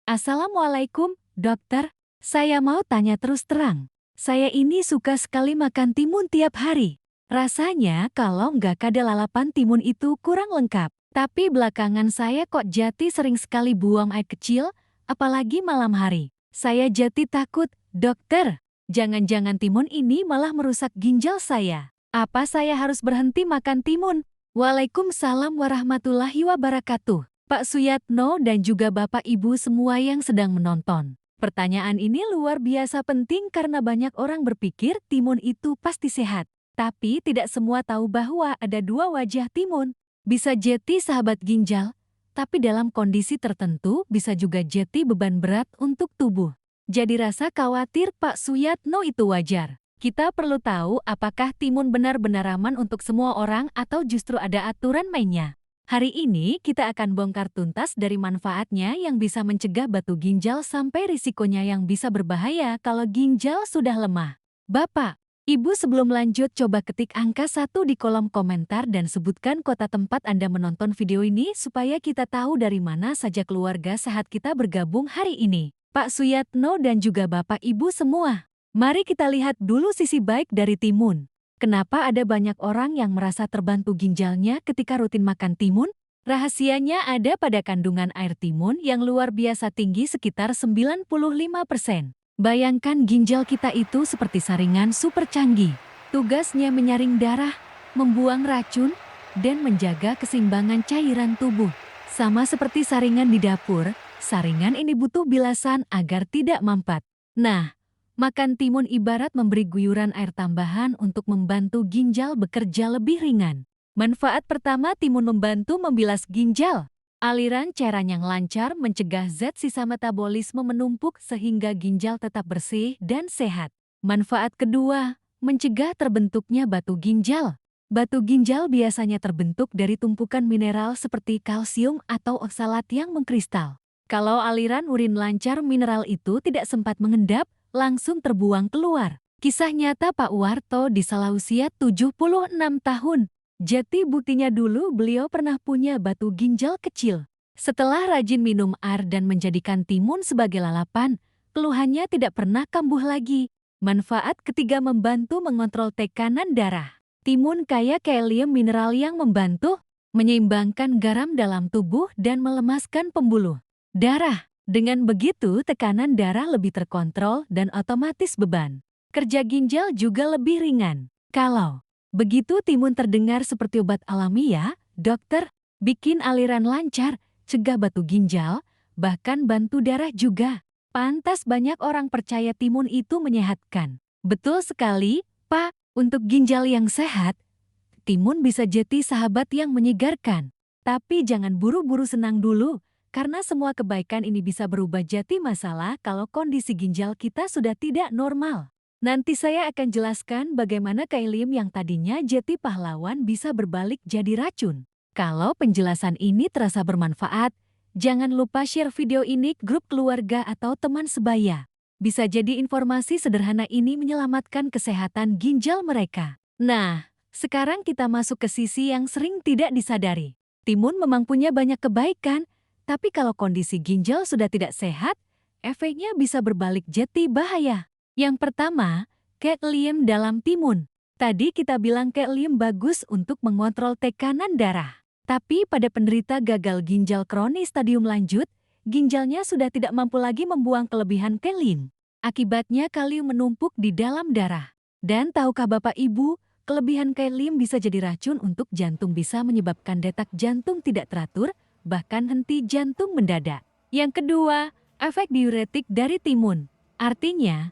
Assalamualaikum, dokter. Saya mau tanya terus terang. Saya ini suka sekali makan timun tiap hari. Rasanya kalau nggak ada lalapan timun itu kurang lengkap. Tapi belakangan saya kok Jati sering sekali buang air kecil, apalagi malam hari. Saya Jati takut, dokter. Jangan-jangan timun ini malah merusak ginjal saya. Apa saya harus berhenti makan timun? Waalaikumsalam warahmatullahi wabarakatuh. Pak Suyatno dan juga Bapak Ibu semua yang sedang menonton. Pertanyaan ini luar biasa penting karena banyak orang berpikir timun itu pasti sehat. Tapi tidak semua tahu bahwa ada dua wajah timun. Bisa jadi sahabat ginjal, tapi dalam kondisi tertentu bisa juga jadi beban berat untuk tubuh. Jadi rasa khawatir Pak Suyatno itu wajar. Kita perlu tahu apakah timun benar-benar aman untuk semua orang atau justru ada aturan mainnya. Hari ini kita akan bongkar tuntas dari manfaatnya yang bisa mencegah batu ginjal sampai risikonya yang bisa berbahaya kalau ginjal sudah lemah. Bapak, Ibu sebelum lanjut coba ketik angka 1 di kolom komentar dan sebutkan kota tempat Anda menonton video ini supaya kita tahu dari mana saja keluarga sehat kita bergabung hari ini. Pak Suyatno dan juga Bapak Ibu semua. Mari kita lihat dulu sisi baik dari timun. Kenapa ada banyak orang yang merasa terbantu ginjalnya ketika rutin makan timun? Rahasianya ada pada kandungan air timun yang luar biasa tinggi sekitar 95%. Bayangkan ginjal kita itu seperti saringan super canggih. Tugasnya menyaring darah, membuang racun, dan menjaga keseimbangan cairan tubuh. Sama seperti saringan di dapur, saringan ini butuh bilasan agar tidak mampat. Nah, makan timun ibarat memberi guyuran air tambahan untuk membantu ginjal bekerja lebih ringan. Manfaat pertama, timun membantu membilas ginjal. Aliran cairan yang lancar mencegah zat sisa metabolisme menumpuk sehingga ginjal tetap bersih dan sehat. Manfaat kedua, mencegah terbentuknya batu ginjal. Batu ginjal biasanya terbentuk dari tumpukan mineral seperti kalsium atau oksalat yang mengkristal. Kalau aliran urin lancar, mineral itu tidak sempat mengendap, langsung terbuang keluar. Kisah nyata Pak Warto di Salah usia 76 tahun. Jadi buktinya dulu beliau pernah punya batu ginjal kecil. Setelah rajin minum air dan menjadikan timun sebagai lalapan, keluhannya tidak pernah kambuh lagi. Manfaat ketiga, membantu mengontrol tekanan darah. Timun kaya kalium mineral yang membantu menyeimbangkan garam dalam tubuh dan melemaskan pembuluh darah. Dengan begitu, tekanan darah lebih terkontrol dan otomatis beban kerja ginjal juga lebih ringan. Kalau begitu, timun terdengar seperti obat alami ya, dokter. Bikin aliran lancar, cegah batu ginjal, bahkan bantu darah juga. Pantas banyak orang percaya timun itu menyehatkan. Betul sekali, Pak. Untuk ginjal yang sehat, timun bisa jadi sahabat yang menyegarkan. Tapi jangan buru-buru senang dulu. Karena semua kebaikan ini bisa berubah jadi masalah kalau kondisi ginjal kita sudah tidak normal. Nanti saya akan jelaskan bagaimana kalium yang tadinya jadi pahlawan bisa berbalik jadi racun. Kalau penjelasan ini terasa bermanfaat, jangan lupa share video ini ke grup keluarga atau teman sebaya. Bisa jadi informasi sederhana ini menyelamatkan kesehatan ginjal mereka. Nah, sekarang kita masuk ke sisi yang sering tidak disadari. Timun memang punya banyak kebaikan. Tapi kalau kondisi ginjal sudah tidak sehat, efeknya bisa berbalik jadi bahaya. Yang pertama, kalium dalam timun. Tadi kita bilang kalium bagus untuk mengontrol tekanan darah. Tapi pada penderita gagal ginjal kronis stadium lanjut, ginjalnya sudah tidak mampu lagi membuang kelebihan kalium. Akibatnya kalium menumpuk di dalam darah. Dan tahukah Bapak Ibu, kelebihan kalium bisa jadi racun untuk jantung, bisa menyebabkan detak jantung tidak teratur, bahkan henti jantung mendadak. Yang kedua, efek diuretik dari timun. Artinya,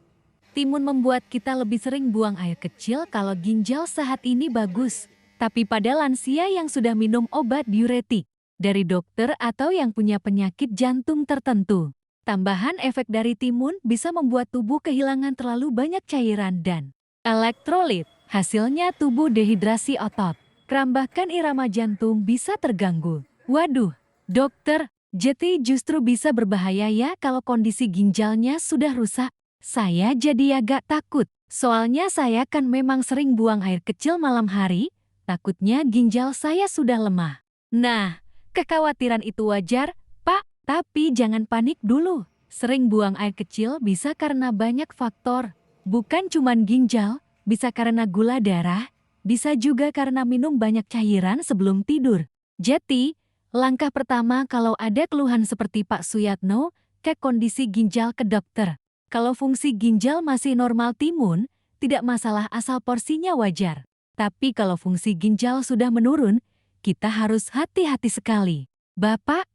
timun membuat kita lebih sering buang air kecil kalau ginjal sehat ini bagus. Tapi pada lansia yang sudah minum obat diuretik dari dokter atau yang punya penyakit jantung tertentu. Tambahan efek dari timun bisa membuat tubuh kehilangan terlalu banyak cairan dan elektrolit. Hasilnya tubuh dehidrasi otot. Bahkan irama jantung bisa terganggu. Waduh, dokter, jadi justru bisa berbahaya ya kalau kondisi ginjalnya sudah rusak. Saya jadi agak takut, soalnya saya kan memang sering buang air kecil malam hari, takutnya ginjal saya sudah lemah. Nah, kekhawatiran itu wajar, Pak. Tapi jangan panik dulu. Sering buang air kecil bisa karena banyak faktor. Bukan cuma ginjal, bisa karena gula darah, bisa juga karena minum banyak cairan sebelum tidur. Jadi, langkah pertama kalau ada keluhan seperti Pak Suyatno, cek kondisi ginjal ke dokter. Kalau fungsi ginjal masih normal timun, tidak masalah asal porsinya wajar. Tapi kalau fungsi ginjal sudah menurun, kita harus hati-hati sekali. Bapak,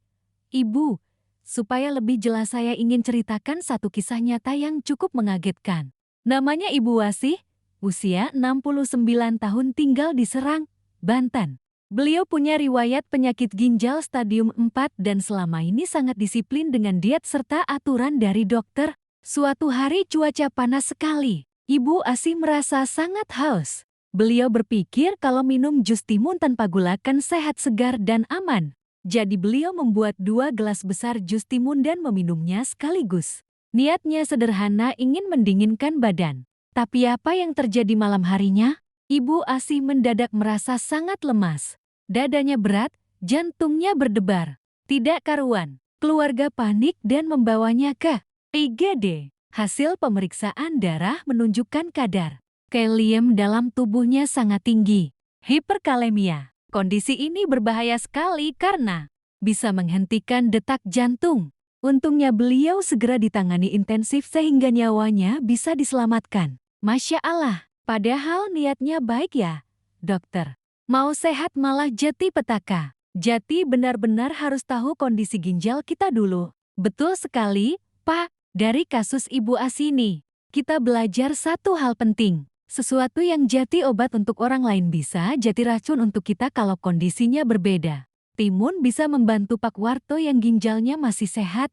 Ibu, supaya lebih jelas saya ingin ceritakan satu kisah nyata yang cukup mengagetkan. Namanya Ibu Wasih, usia 69 tahun tinggal di Serang, Banten. Beliau punya riwayat penyakit ginjal stadium 4 dan selama ini sangat disiplin dengan diet serta aturan dari dokter. Suatu hari cuaca panas sekali. Ibu Asih merasa sangat haus. Beliau berpikir kalau minum jus timun tanpa gula kan sehat, segar, dan aman. Jadi beliau membuat 2 gelas besar jus timun dan meminumnya sekaligus. Niatnya sederhana, ingin mendinginkan badan. Tapi apa yang terjadi malam harinya? Ibu Asih mendadak merasa sangat lemas. Dadanya berat, jantungnya berdebar. Tidak karuan. Keluarga panik dan membawanya ke IGD. Hasil pemeriksaan darah menunjukkan kadar kalium dalam tubuhnya sangat tinggi. Hiperkalemia. Kondisi ini berbahaya sekali karena bisa menghentikan detak jantung. Untungnya beliau segera ditangani intensif sehingga nyawanya bisa diselamatkan. Masya Allah, padahal niatnya baik ya, dokter. Mau sehat malah jadi petaka. Jadi benar-benar harus tahu kondisi ginjal kita dulu. Betul sekali, Pak. Dari kasus Ibu Asih ini, kita belajar satu hal penting. Sesuatu yang jadi obat untuk orang lain bisa jadi racun untuk kita kalau kondisinya berbeda. Timun bisa membantu Pak Warto yang ginjalnya masih sehat,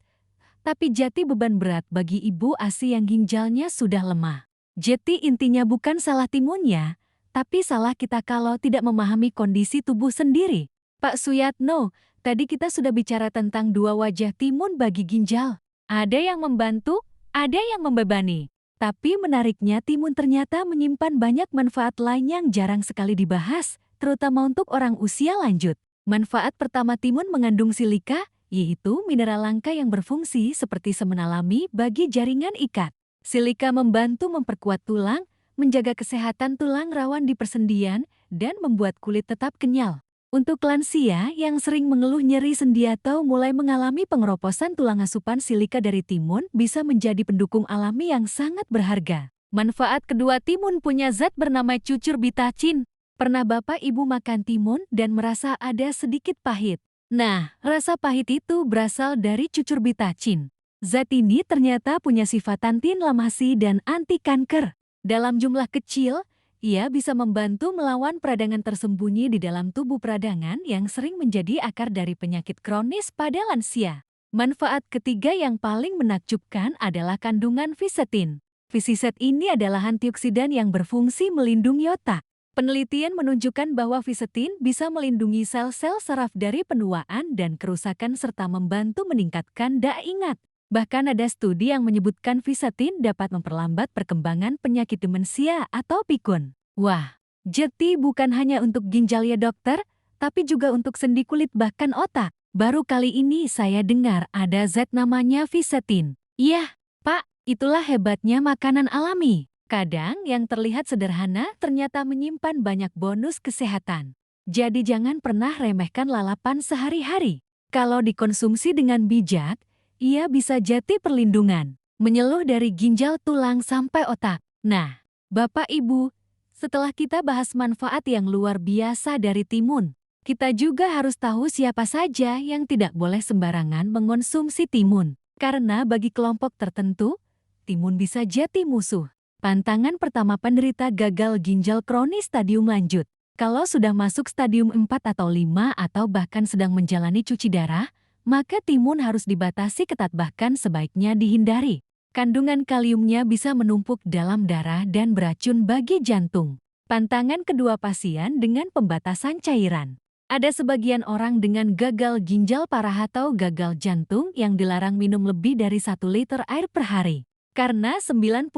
tapi jadi beban berat bagi Ibu Asih yang ginjalnya sudah lemah. Jadi intinya bukan salah timunnya, tapi salah kita kalau tidak memahami kondisi tubuh sendiri. Pak Suyatno, tadi kita sudah bicara tentang 2 wajah timun bagi ginjal. Ada yang membantu, ada yang membebani. Tapi menariknya timun ternyata menyimpan banyak manfaat lain yang jarang sekali dibahas, terutama untuk orang usia lanjut. Manfaat pertama timun mengandung silika, yaitu mineral langka yang berfungsi seperti semen alami bagi jaringan ikat. Silika membantu memperkuat tulang, menjaga kesehatan tulang rawan di persendian, dan membuat kulit tetap kenyal. Untuk lansia yang sering mengeluh nyeri sendi atau mulai mengalami pengeroposan tulang, asupan silika dari timun bisa menjadi pendukung alami yang sangat berharga. Manfaat kedua, timun punya zat bernama cucurbitacin. Pernah Bapak Ibu makan timun dan merasa ada sedikit pahit? Nah, rasa pahit itu berasal dari cucurbitacin. Zat ini ternyata punya sifat anti-inflamasi dan anti kanker. Dalam jumlah kecil, ia bisa membantu melawan peradangan tersembunyi di dalam tubuh, peradangan yang sering menjadi akar dari penyakit kronis pada lansia. Manfaat ketiga yang paling menakjubkan adalah kandungan fisetin. Fisetin ini adalah antioksidan yang berfungsi melindungi otak. Penelitian menunjukkan bahwa fisetin bisa melindungi sel-sel saraf dari penuaan dan kerusakan serta membantu meningkatkan daya ingat. Bahkan ada studi yang menyebutkan fisetin dapat memperlambat perkembangan penyakit demensia atau pikun. Wah, jadi bukan hanya untuk ginjal ya dokter, tapi juga untuk sendi, kulit, bahkan otak. Baru kali ini saya dengar ada zat namanya fisetin. Iya, Pak, itulah hebatnya makanan alami. Kadang yang terlihat sederhana ternyata menyimpan banyak bonus kesehatan. Jadi jangan pernah remehkan lalapan sehari-hari. Kalau dikonsumsi dengan bijak, ia bisa jadi perlindungan, menyeluruh dari ginjal, tulang, sampai otak. Nah, Bapak Ibu, setelah kita bahas manfaat yang luar biasa dari timun, kita juga harus tahu siapa saja yang tidak boleh sembarangan mengonsumsi timun. Karena bagi kelompok tertentu, timun bisa jadi musuh. Pantangan pertama, penderita gagal ginjal kronis stadium lanjut. Kalau sudah masuk stadium 4 atau 5 atau bahkan sedang menjalani cuci darah, maka timun harus dibatasi ketat, bahkan sebaiknya dihindari. Kandungan kaliumnya bisa menumpuk dalam darah dan beracun bagi jantung. Pantangan kedua, pasien dengan pembatasan cairan. Ada sebagian orang dengan gagal ginjal parah atau gagal jantung yang dilarang minum lebih dari 1 liter air per hari. Karena 95%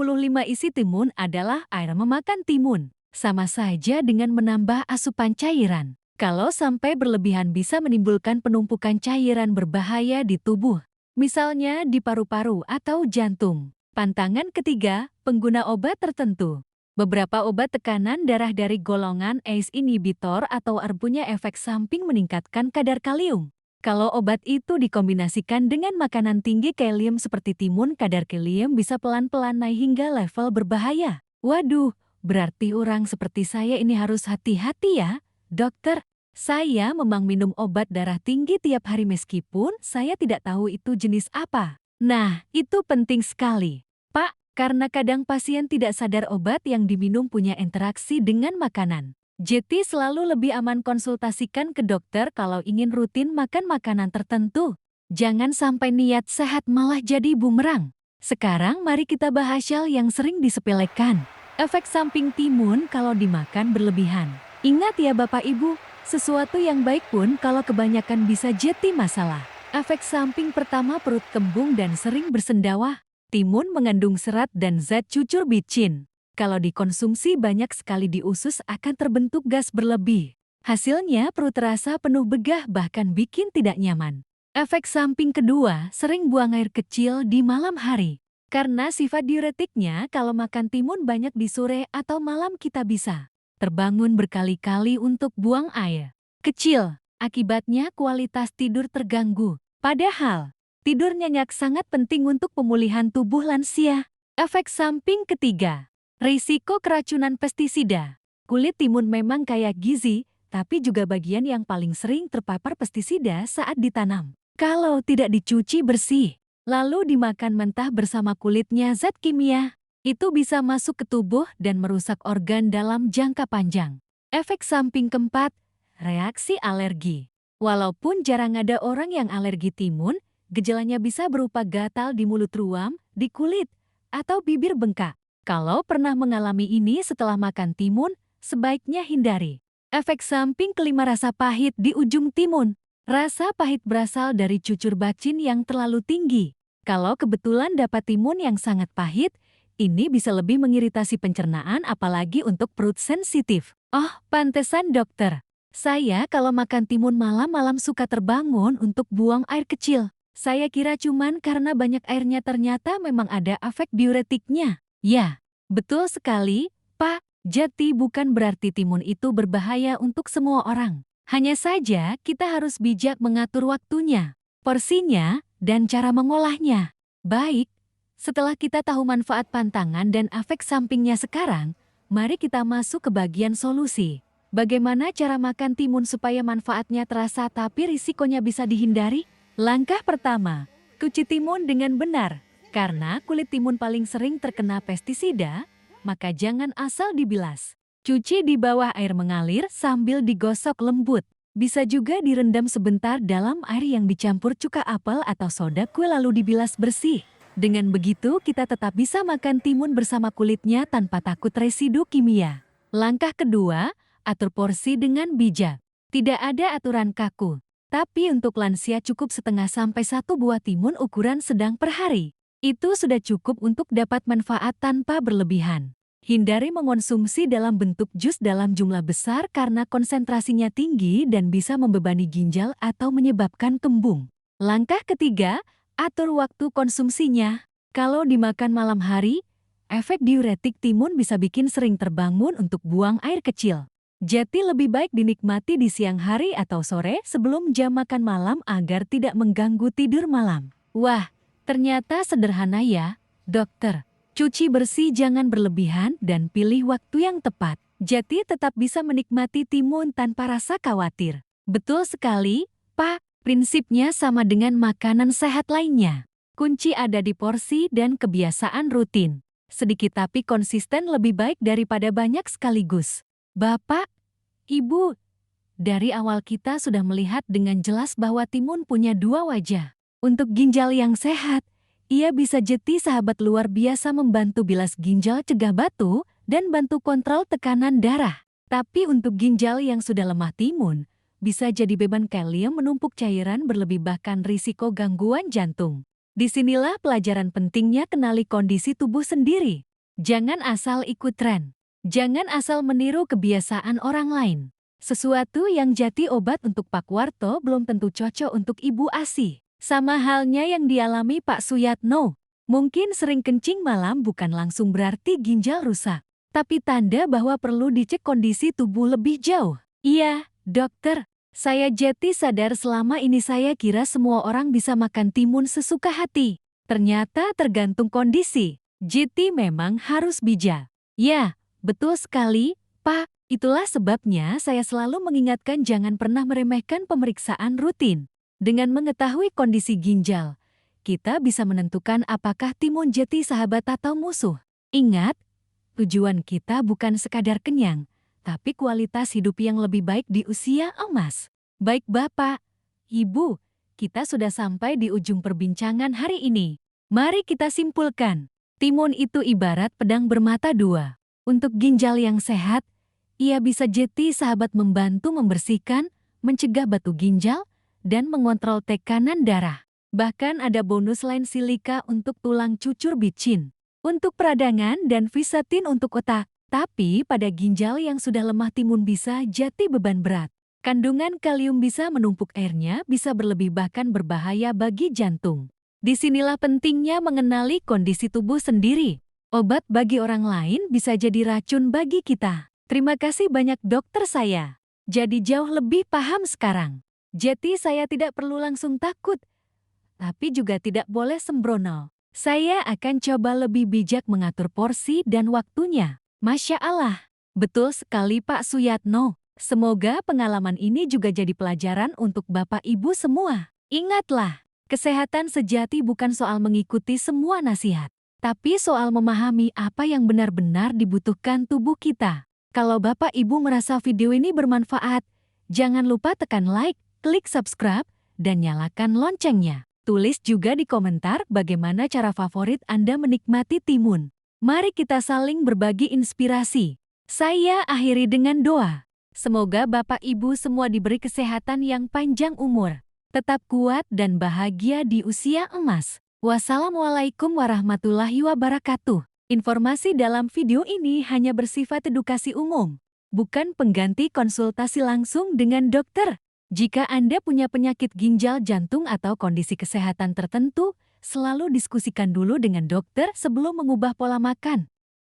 isi timun adalah air. Memakan timun sama saja dengan menambah asupan cairan. Kalau sampai berlebihan bisa menimbulkan penumpukan cairan berbahaya di tubuh, misalnya di paru-paru atau jantung. Pantangan ketiga, pengguna obat tertentu. Beberapa obat tekanan darah dari golongan ACE inhibitor atau ARB punya efek samping meningkatkan kadar kalium. Kalau obat itu dikombinasikan dengan makanan tinggi kalium seperti timun, kadar kalium bisa pelan-pelan naik hingga level berbahaya. Waduh, berarti orang seperti saya ini harus hati-hati ya, dokter. Saya memang minum obat darah tinggi tiap hari meskipun saya tidak tahu itu jenis apa. Nah, itu penting sekali. Pak, karena kadang pasien tidak sadar obat yang diminum punya interaksi dengan makanan. Jadi selalu lebih aman konsultasikan ke dokter kalau ingin rutin makan makanan tertentu. Jangan sampai niat sehat malah jadi bumerang. Sekarang mari kita bahas hal yang sering disepelekan. Efek samping timun kalau dimakan berlebihan. Ingat ya Bapak Ibu, sesuatu yang baik pun kalau kebanyakan bisa jadi masalah. Efek samping pertama perut kembung dan sering bersendawa. Timun mengandung serat dan zat cucur bicin. Kalau dikonsumsi banyak sekali di usus akan terbentuk gas berlebih. Hasilnya perut terasa penuh begah bahkan bikin tidak nyaman. Efek samping kedua, sering buang air kecil di malam hari. Karena sifat diuretiknya kalau makan timun banyak di sore atau malam kita bisa terbangun berkali-kali untuk buang air kecil. Akibatnya kualitas tidur terganggu. Padahal, tidur nyenyak sangat penting untuk pemulihan tubuh lansia. Efek samping ketiga, risiko keracunan pestisida. Kulit timun memang kaya gizi, tapi juga bagian yang paling sering terpapar pestisida saat ditanam. Kalau tidak dicuci bersih, lalu dimakan mentah bersama kulitnya zat kimia, itu bisa masuk ke tubuh dan merusak organ dalam jangka panjang. Efek samping keempat, reaksi alergi. Walaupun jarang ada orang yang alergi timun, gejalanya bisa berupa gatal di mulut ruam, di kulit, atau bibir bengkak. Kalau pernah mengalami ini setelah makan timun, sebaiknya hindari. Efek samping kelima, rasa pahit di ujung timun. Rasa pahit berasal dari cucur bacin yang terlalu tinggi. Kalau kebetulan dapat timun yang sangat pahit, ini bisa lebih mengiritasi pencernaan apalagi untuk perut sensitif. Oh, pantesan dokter. Saya kalau makan timun malam-malam suka terbangun untuk buang air kecil. Saya kira cuman karena banyak airnya, ternyata memang ada efek diuretiknya. Ya, betul sekali, Pak. Jadi bukan berarti timun itu berbahaya untuk semua orang. Hanya saja kita harus bijak mengatur waktunya, porsinya, dan cara mengolahnya. Baik. Setelah kita tahu manfaat pantangan dan efek sampingnya sekarang, mari kita masuk ke bagian solusi. Bagaimana cara makan timun supaya manfaatnya terasa tapi risikonya bisa dihindari? Langkah pertama, cuci timun dengan benar. Karena kulit timun paling sering terkena pestisida, maka jangan asal dibilas. Cuci di bawah air mengalir sambil digosok lembut. Bisa juga direndam sebentar dalam air yang dicampur cuka apel atau soda kue lalu dibilas bersih. Dengan begitu kita tetap bisa makan timun bersama kulitnya tanpa takut residu kimia. Langkah kedua, atur porsi dengan bijak. Tidak ada aturan kaku, tapi untuk lansia cukup setengah sampai 1 buah timun ukuran sedang per hari. Itu sudah cukup untuk dapat manfaat tanpa berlebihan. Hindari mengonsumsi dalam bentuk jus dalam jumlah besar karena konsentrasinya tinggi dan bisa membebani ginjal atau menyebabkan kembung. Langkah ketiga, atur waktu konsumsinya. Kalau dimakan malam hari, efek diuretik timun bisa bikin sering terbangun untuk buang air kecil. Jadi lebih baik dinikmati di siang hari atau sore sebelum jam makan malam agar tidak mengganggu tidur malam. Wah, ternyata sederhana ya, dokter. Cuci bersih, jangan berlebihan, dan pilih waktu yang tepat. Jadi tetap bisa menikmati timun tanpa rasa khawatir. Betul sekali, Pak. Prinsipnya sama dengan makanan sehat lainnya. Kunci ada di porsi dan kebiasaan rutin. Sedikit tapi konsisten lebih baik daripada banyak sekaligus. Bapak, Ibu, dari awal kita sudah melihat dengan jelas bahwa timun punya 2 wajah. Untuk ginjal yang sehat, ia bisa jadi sahabat luar biasa membantu bilas ginjal, cegah batu, dan bantu kontrol tekanan darah. Tapi untuk ginjal yang sudah lemah, timun bisa jadi beban kalium menumpuk cairan berlebih bahkan risiko gangguan jantung. Disinilah pelajaran pentingnya kenali kondisi tubuh sendiri. Jangan asal ikut tren. Jangan asal meniru kebiasaan orang lain. Sesuatu yang jadi obat untuk Pak Warto belum tentu cocok untuk Ibu Asih. Sama halnya yang dialami Pak Suyatno. Mungkin sering kencing malam bukan langsung berarti ginjal rusak, tapi tanda bahwa perlu dicek kondisi tubuh lebih jauh. Iya, dokter. Saya jadi sadar selama ini saya kira semua orang bisa makan timun sesuka hati. Ternyata tergantung kondisi. Jadi memang harus bijak. Ya, betul sekali, Pak. Itulah sebabnya saya selalu mengingatkan jangan pernah meremehkan pemeriksaan rutin. Dengan mengetahui kondisi ginjal, kita bisa menentukan apakah timun jadi sahabat atau musuh. Ingat, tujuan kita bukan sekadar kenyang, tapi kualitas hidup yang lebih baik di usia emas. Baik Bapak, Ibu, kita sudah sampai di ujung perbincangan hari ini. Mari kita simpulkan, timun itu ibarat pedang bermata dua. Untuk ginjal yang sehat, ia bisa jadi sahabat membantu membersihkan, mencegah batu ginjal, dan mengontrol tekanan darah. Bahkan ada bonus lain silika untuk tulang cucur bicin, untuk peradangan dan fisetin untuk otak. Tapi pada ginjal yang sudah lemah timun bisa jadi beban berat. Kandungan kalium bisa menumpuk airnya, bisa berlebih bahkan berbahaya bagi jantung. Disinilah pentingnya mengenali kondisi tubuh sendiri. Obat bagi orang lain bisa jadi racun bagi kita. Terima kasih banyak dokter saya. Jadi jauh lebih paham sekarang. Jadi saya tidak perlu langsung takut, tapi juga tidak boleh sembrono. Saya akan coba lebih bijak mengatur porsi dan waktunya. Masya Allah. Betul sekali Pak Suyatno. Semoga pengalaman ini juga jadi pelajaran untuk Bapak Ibu semua. Ingatlah, kesehatan sejati bukan soal mengikuti semua nasihat, tapi soal memahami apa yang benar-benar dibutuhkan tubuh kita. Kalau Bapak Ibu merasa video ini bermanfaat, jangan lupa tekan like, klik subscribe, dan nyalakan loncengnya. Tulis juga di komentar bagaimana cara favorit Anda menikmati timun. Mari kita saling berbagi inspirasi. Saya akhiri dengan doa. Semoga Bapak Ibu semua diberi kesehatan yang panjang umur, tetap kuat dan bahagia di usia emas. Wassalamualaikum warahmatullahi wabarakatuh. Informasi dalam video ini hanya bersifat edukasi umum, bukan pengganti konsultasi langsung dengan dokter. Jika Anda punya penyakit ginjal, jantung, atau kondisi kesehatan tertentu, selalu diskusikan dulu dengan dokter sebelum mengubah pola makan.